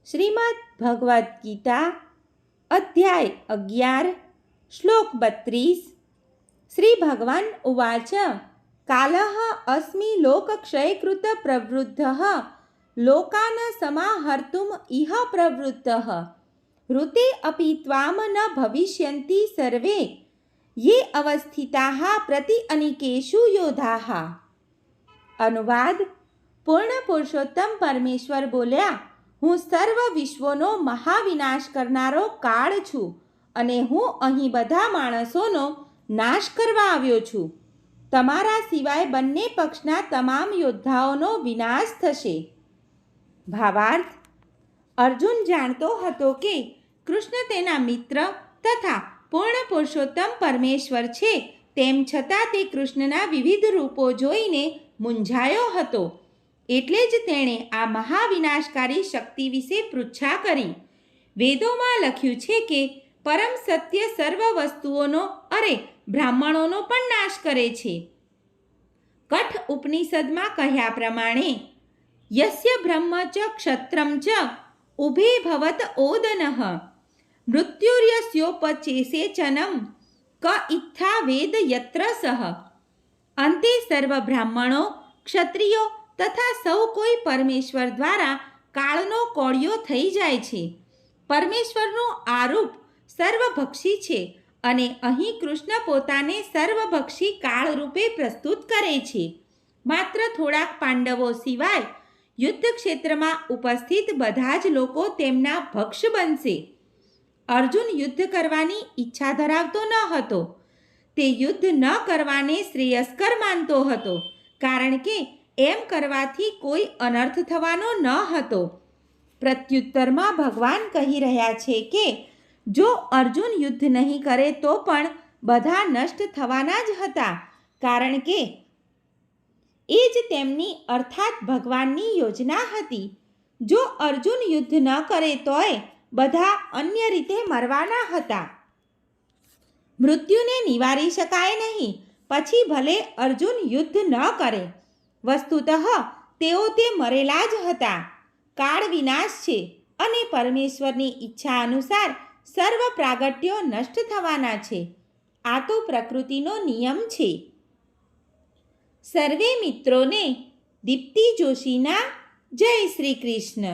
શ્રીમદ્ ભગવદ્ ગીતા અધ્યાય 11 શ્લોક 32 શ્રી ભગવાન ઉવાચ કાલઃ અસ્મિ લોકક્ષયકૃત પ્રવૃદ્ધઃ લોકાન સમાહર્તુમ ઇહ પ્રવૃત્તઃ ઋતે અપિ ત્વામ ન ભવિષ્યન્તિ સર્વે યે અવસ્થિતાઃ પ્રતિ અનિકેષુ યોધાઃ. અનુવાદ: પૂર્ણ પુરુષોત્તમ પરમેશ્વર બોલ્યા, હું સર્વ વિશ્વોનો મહાવિનાશ કરનારો કાળ છું અને હું અહીં બધા માણસોનો નાશ કરવા આવ્યો છું. તમારા સિવાય બંને પક્ષના તમામ યોદ્ધાઓનો વિનાશ થશે. ભાવાર્થ: અર્જુન જાણતો હતો કે કૃષ્ણ તેના મિત્ર તથા પૂર્ણ પુરુષોત્તમ પરમેશ્વર છે, તેમ છતાં તે કૃષ્ણના વિવિધ રૂપો જોઈને મૂંઝાયો હતો. એટલે જ તેણે આ મહાવિનાશકારી શક્તિ વિશે પૃચ્છા કરી. વેદોમાં લખ્યું છે કે પરમ સત્ય સર્વ વસ્તુઓનો બ્રાહ્મણોનો પણ નાશ કરે છે. કઠ ઉપનિષદમાં કહ્યા પ્રમાણે યસ્ય બ્રહ્મ ચ ક્ષત્રમ ચ ઉભે ભવત ઓદનઃ મૃત્યુર્યસ્યોપચેસેચનમ ક ઇત્થા વેદ યત્ર સહ. અંતે સર્વ બ્રાહ્મણો, ક્ષત્રિયો તથા સૌ કોઈ પરમેશ્વર દ્વારા કાળનો કોળિયો થઈ જાય છે. પરમેશ્વરનું આરૂપ સર્વભક્ષી છે અને અહીં કૃષ્ણ પોતાને સર્વભક્ષી કાળ રૂપે પ્રસ્તુત કરે છે. માત્ર થોડાક પાંડવો સિવાય યુદ્ધ ક્ષેત્રમાં ઉપસ્થિત બધા જ લોકો તેમના ભક્ષ બનશે. અર્જુન યુદ્ધ કરવાની ઈચ્છા ધરાવતો ન હતો. તે યુદ્ધ ન કરવાને શ્રેયસ્કર માનતો હતો, કારણ કે એમ કરવાથી કોઈ અનર્થ થવાનો ન હતો. પ્રત્યુત્તરમાં ભગવાન કહી રહ્યા છે કે જો અર્જુન યુદ્ધ નહીં કરે તો પણ બધા નષ્ટ થવાના જ હતા, કારણ કે એ જ તેમની અર્થાત ભગવાનની યોજના હતી. જો અર્જુન યુદ્ધ ન કરે તોય બધા અન્ય રીતે મરવાના હતા. મૃત્યુને નિવારી શકાય નહીં, પછી ભલે અર્જુન યુદ્ધ ન કરે. વસ્તુતઃ તેઓ તે મરેલા જ હતા. કાળ વિનાશ છે અને પરમેશ્વરની ઈચ્છા અનુસાર સર્વ પ્રાગટ્યો નષ્ટ થવાના છે. આ તો પ્રકૃતિનો નિયમ છે. સર્વે મિત્રોને દીપ્તિ જોશીના જય શ્રી કૃષ્ણ.